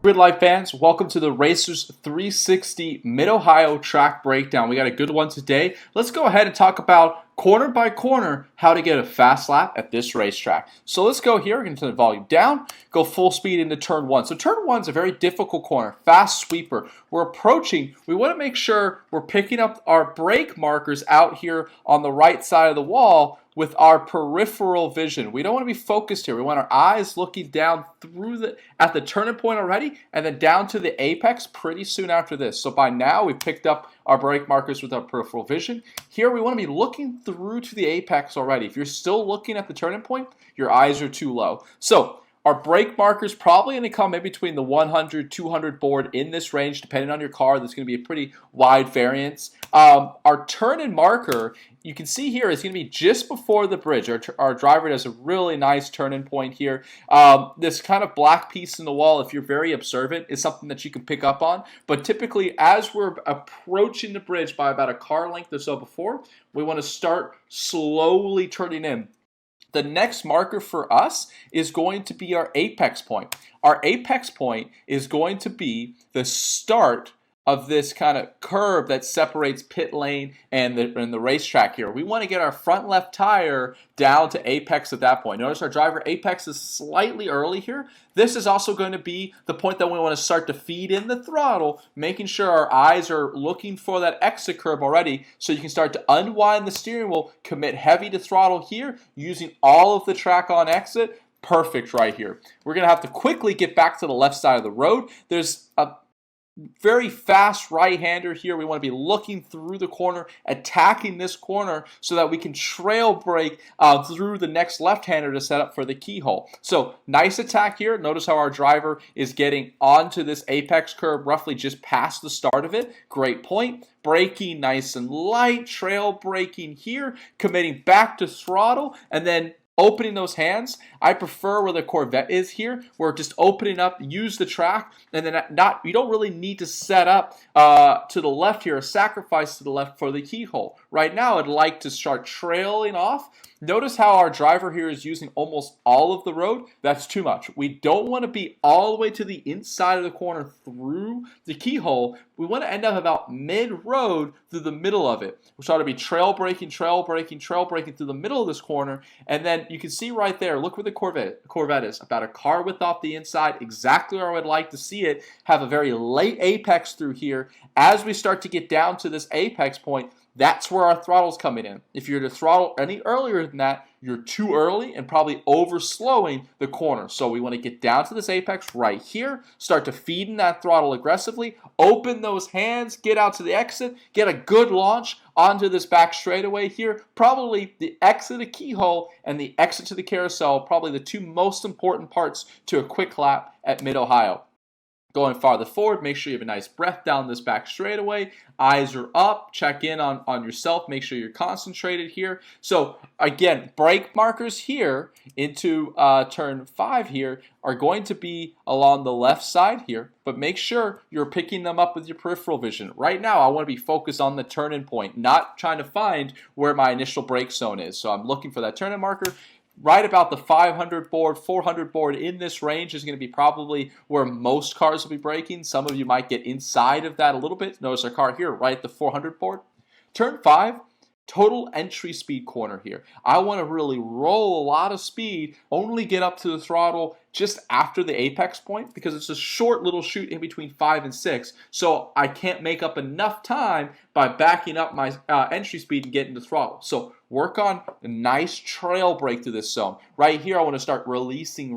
Grid Life fans, welcome to the Racers 360 Mid-Ohio track breakdown. We got a good one today. Let's go ahead and talk about corner by corner how to get a fast lap at this racetrack. So let's go here. We're going to turn the volume down, go full speed into turn one. So turn one's a very difficult corner, fast sweeper. We're approaching. We want to make sure we're picking up our brake markers out here on the right side of the wall with our peripheral vision. We don't want to be focused here. We want our eyes looking down through at the turning point already and then down to the apex pretty soon after this. So by now we've picked up our brake markers with our peripheral vision. Here we want to be looking through to the apex already. If you're still looking at the turning point, your eyes are too low. So our brake markers probably going to come in between the 100, 200 board in this range, depending on your car. There's going to be a pretty wide variance. Our turn-in marker, you can see here, is going to be just before the bridge. Our driver does a really nice turn-in point here. This kind of black piece in the wall, if you're very observant, is something that you can pick up on. But typically, as we're approaching the bridge by about a car length or so before, we want to start slowly turning in. The next marker for us is going to be our apex point. Our apex point is going to be the start of this kind of curve that separates pit lane and the racetrack here. We want to get our front left tire down to apex at that point. Notice our driver apex is slightly early here. This is also going to be the point that we want to start to feed in the throttle, making sure our eyes are looking for that exit curve already so you can start to unwind the steering wheel, commit heavy to throttle here, using all of the track on exit. Perfect right here. We're going to have to quickly get back to the left side of the road. There's a very fast right-hander here. We want to be looking through the corner, attacking this corner so that we can trail brake through the next left-hander to set up for the keyhole. So nice attack here. Notice how our driver is getting onto this apex curve roughly just past the start of it. Great point. Braking nice and light, trail braking here, committing back to throttle, and then opening those hands. I prefer where the Corvette is here. We're just opening up, use the track, and then you don't really need to set up to the left here, or sacrifice to the left for the keyhole. Right now, I'd like to start trailing off. Notice how our driver here is using almost all of the road. That's too much. We don't want to be all the way to the inside of the corner through the keyhole. We want to end up about mid-road through the middle of it. We're trying to be trail braking through the middle of this corner. And then you can see right there, look where the Corvette is. About a car width off the inside, exactly where I would like to see it. Have a very late apex through here. As we start to get down to this apex point, that's where our throttle's coming in. If you're to throttle any earlier than that, you're too early and probably over-slowing the corner. So we want to get down to this apex right here, start to feed in that throttle aggressively, open those hands, get out to the exit, get a good launch onto this back straightaway here. Probably the exit to keyhole and the exit to the carousel, probably the two most important parts to a quick lap at Mid-Ohio. Going farther forward, make sure you have a nice breath down this back straightaway. Eyes are up. Check in on yourself. Make sure you're concentrated here. So again, brake markers here into turn 5 here are going to be along the left side here, but make sure you're picking them up with your peripheral vision. Right now, I want to be focused on the turn-in point, not trying to find where my initial brake zone is. So I'm looking for that turn-in marker. Right about the 500 board, 400 board in this range is going to be probably where most cars will be braking. Some of you might get inside of that a little bit. Notice our car here, right at the 400 board. Turn 5, total entry speed corner here. I want to really roll a lot of speed, only get up to the throttle just after the apex point because it's a short little chute in between 5 and 6. So I can't make up enough time by backing up my entry speed and getting the throttle. So work on a nice trail brake through this zone. Right here, I want to start releasing.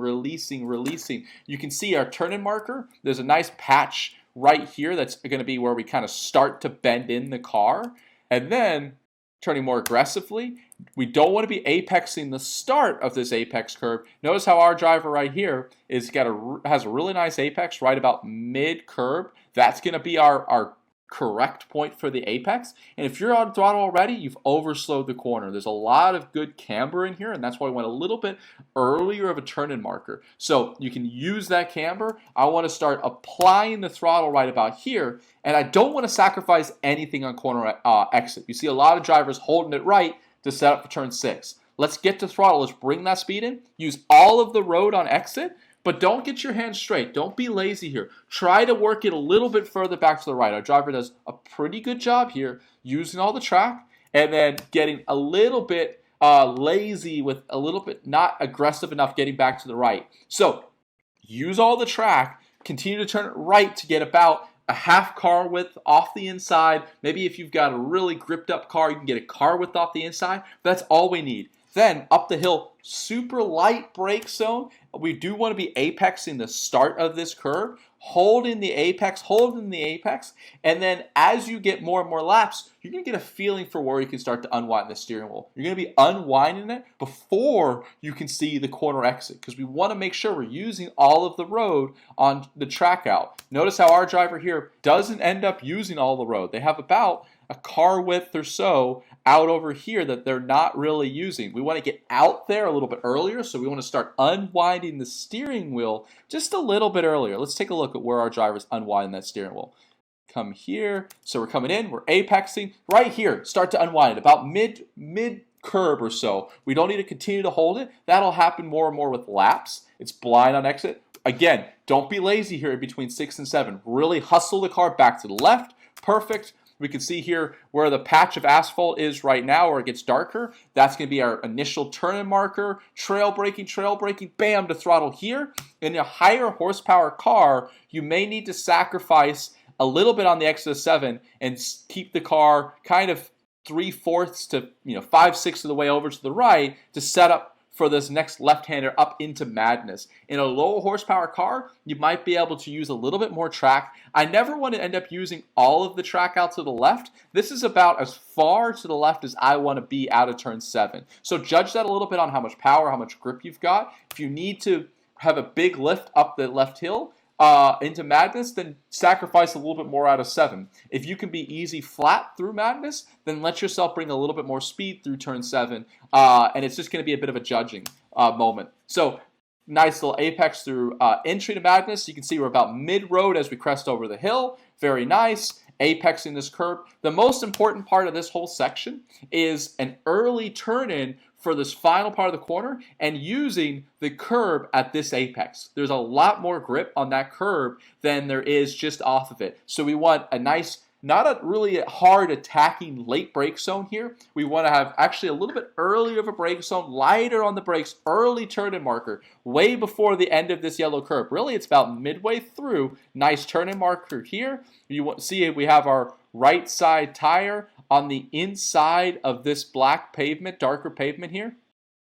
You can see our turn-in marker. There's a nice patch right here that's going to be where we kind of start to bend in the car. And then turning more aggressively. We don't want to be apexing the start of this apex curve. Notice how our driver right here has a really nice apex right about mid-curb. That's going to be our correct point for the apex. And if you're on throttle already, you've overslowed the corner. There's a lot of good camber in here, and that's why we went a little bit earlier of a turn-in marker. So you can use that camber. I want to start applying the throttle right about here, and I don't want to sacrifice anything on corner exit. You see a lot of drivers holding it right to set up for turn 6. Let's get to throttle. Let's bring that speed in. Use all of the road on exit. But don't get your hands straight. Don't be lazy here. Try to work it a little bit further back to the right. Our driver does a pretty good job here using all the track and then getting a little bit lazy with a little bit not aggressive enough getting back to the right. So use all the track. Continue to turn it right to get about a half car width off the inside. Maybe if you've got a really gripped up car, you can get a car width off the inside. That's all we need. Then up the hill, super light brake zone. We do want to be apexing the start of this curve, holding the apex, and then as you get more and more laps, you're going to get a feeling for where you can start to unwind the steering wheel. You're going to be unwinding it before you can see the corner exit because we want to make sure we're using all of the road on the track out. Notice how our driver here doesn't end up using all the road. They have about a car width or so out over here that they're not really using. We want to get out there a little bit earlier, so we want to start unwinding the steering wheel just a little bit earlier. Let's take a look at where our driver's unwinding that steering wheel. Come here. So we're coming in, we're apexing. Right here, start to unwind it about mid curb or so. We don't need to continue to hold it. That'll happen more and more with laps. It's blind on exit. Again, don't be lazy here in between 6 and 7. Really hustle the car back to the left. Perfect. We can see here where the patch of asphalt is right now where it gets darker. That's going to be our initial turn-in marker. Trail braking, bam, to throttle here. In a higher horsepower car, you may need to sacrifice a little bit on the exit of 7 and keep the car kind of 3/4 to 5/6 of the way over to the right to set up for this next left-hander up into madness. In a low horsepower car, you might be able to use a little bit more track. I never want to end up using all of the track out to the left. This is about as far to the left as I want to be out of turn 7. So judge that a little bit on how much power, how much grip you've got. If you need to have a big lift up the left hill, into madness, then sacrifice a little bit more out of 7. If you can be easy flat through madness, then let yourself bring a little bit more speed through turn 7, and it's just going to be a bit of a judging moment. So nice little apex through entry to madness. You can see we're about mid-road as we crest over the hill. Very nice. Apexing this curb. The most important part of this whole section is an early turn-in for this final part of the corner and using the curb at this apex. There's a lot more grip on that curb than there is just off of it. So we want a nice, not a really hard attacking late brake zone here. We want to have actually a little bit earlier of a brake zone, lighter on the brakes, early turn-in marker, way before the end of this yellow curb. Really, it's about midway through. Nice turn-in marker here. You see we have our right side tire on the inside of this black pavement, darker pavement here.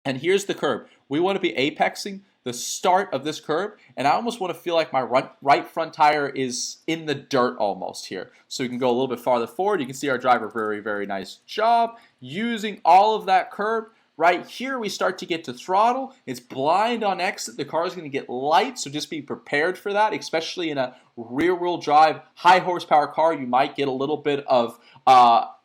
And here's the curb. We want to be apexing the start of this curb, and I almost want to feel like my right front tire is in the dirt almost here. So we can go a little bit farther forward. You can see our driver, very, very nice job using all of that curb. Right here, we start to get to throttle. It's blind on exit. The car is going to get light, so just be prepared for that, especially in a rear-wheel drive, high horsepower car. You might get a little bit of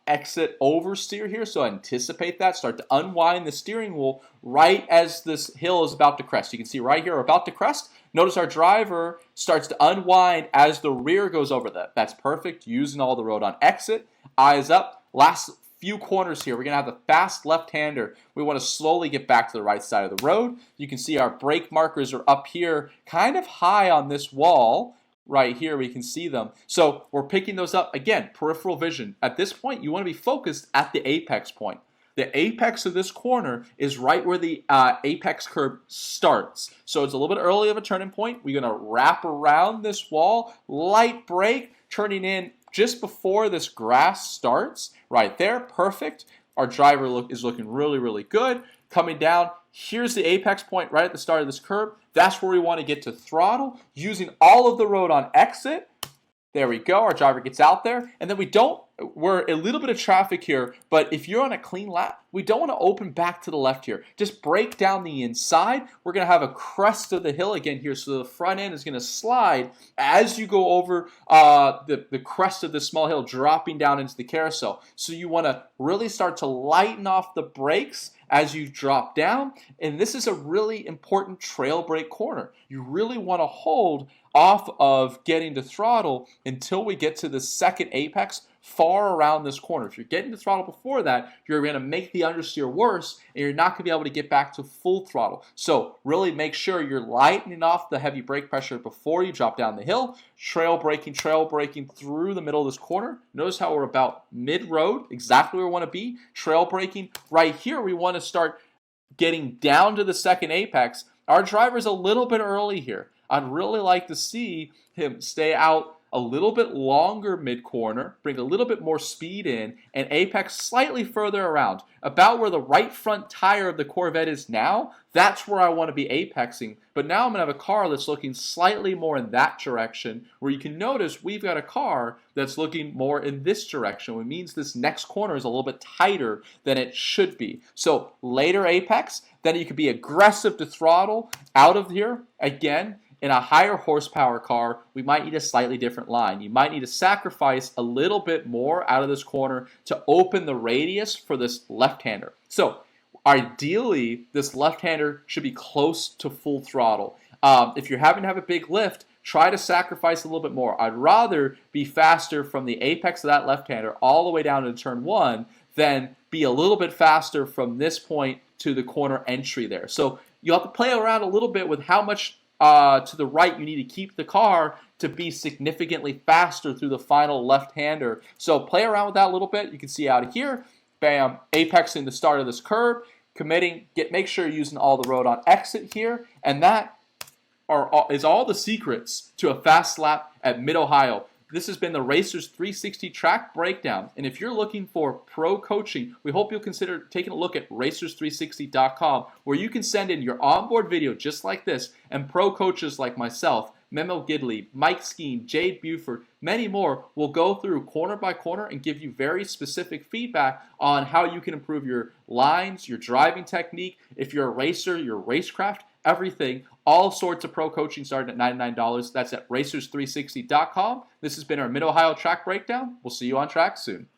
exit oversteer here, so anticipate that. Start to unwind the steering wheel right as this hill is about to crest. You can see right here, we're about to crest. Notice our driver starts to unwind as the rear goes over that. That's perfect, using all the road on exit. Eyes up. Last few corners here, we're going to have the fast left-hander. We want to slowly get back to the right side of the road. You can see our brake markers are up here, kind of high on this wall. Right here, we can see them. So we're picking those up. Again, peripheral vision. At this point, you want to be focused at the apex point. The apex of this corner is right where the apex curb starts. So it's a little bit early of a turning point. We're going to wrap around this wall, light brake, turning in just before this grass starts. Right there, perfect. Our driver is looking really, really good. Coming down, here's the apex point right at the start of this curb. That's where we want to get to throttle, using all of the road on exit. There we go. Our driver gets out there. And then we're a little bit of traffic here, but if you're on a clean lap, we don't want to open back to the left here. Just break down the inside. We're going to have a crest of the hill again here, so the front end is going to slide as you go over the crest of this small hill, dropping down into the carousel. So you want to really start to lighten off the brakes as you drop down, and this is a really important trail brake corner. You really want to hold off of getting to throttle until we get to the second apex far around this corner. If you're getting to throttle before that, you're going to make the understeer worse, and you're not going to be able to get back to full throttle. So really make sure you're lightening off the heavy brake pressure before you drop down the hill. Trail braking through the middle of this corner. Notice how we're about mid-road, exactly where we want to be. Trail braking right here, we want to start getting down to the second apex. Our driver's a little bit early here. I'd really like to see him stay out a little bit longer mid-corner, bring a little bit more speed in, and apex slightly further around. About where the right front tire of the Corvette is now, that's where I want to be apexing. But now I'm going to have a car that's looking slightly more in that direction, where you can notice we've got a car that's looking more in this direction, which means this next corner is a little bit tighter than it should be. So later apex, then you can be aggressive to throttle out of here. Again, in a higher horsepower car, we might need a slightly different line. You might need to sacrifice a little bit more out of this corner to open the radius for this left-hander. So ideally, this left-hander should be close to full throttle. If you're having to have a big lift, try to sacrifice a little bit more. I'd rather be faster from the apex of that left-hander all the way down to turn one than be a little bit faster from this point to the corner entry there. So you have to play around a little bit with how much to the right you need to keep the car to be significantly faster through the final left-hander. So play around with that a little bit. You can see out of here, bam, apexing the start of this curve, committing, make sure you're using all the road on exit here, and that is all the secrets to a fast lap at Mid-Ohio. This has been the Racers 360 Track Breakdown, and if you're looking for pro coaching, we hope you'll consider taking a look at racers360.com, where you can send in your onboard video just like this, and pro coaches like myself, Memo Gidley, Mike Skeen, Jade Buford, many more will go through corner by corner and give you very specific feedback on how you can improve your lines, your driving technique, if you're a racer, your racecraft, everything. All sorts of pro coaching starting at $99. That's at racers360.com. This has been our Mid-Ohio Track Breakdown. We'll see you on track soon.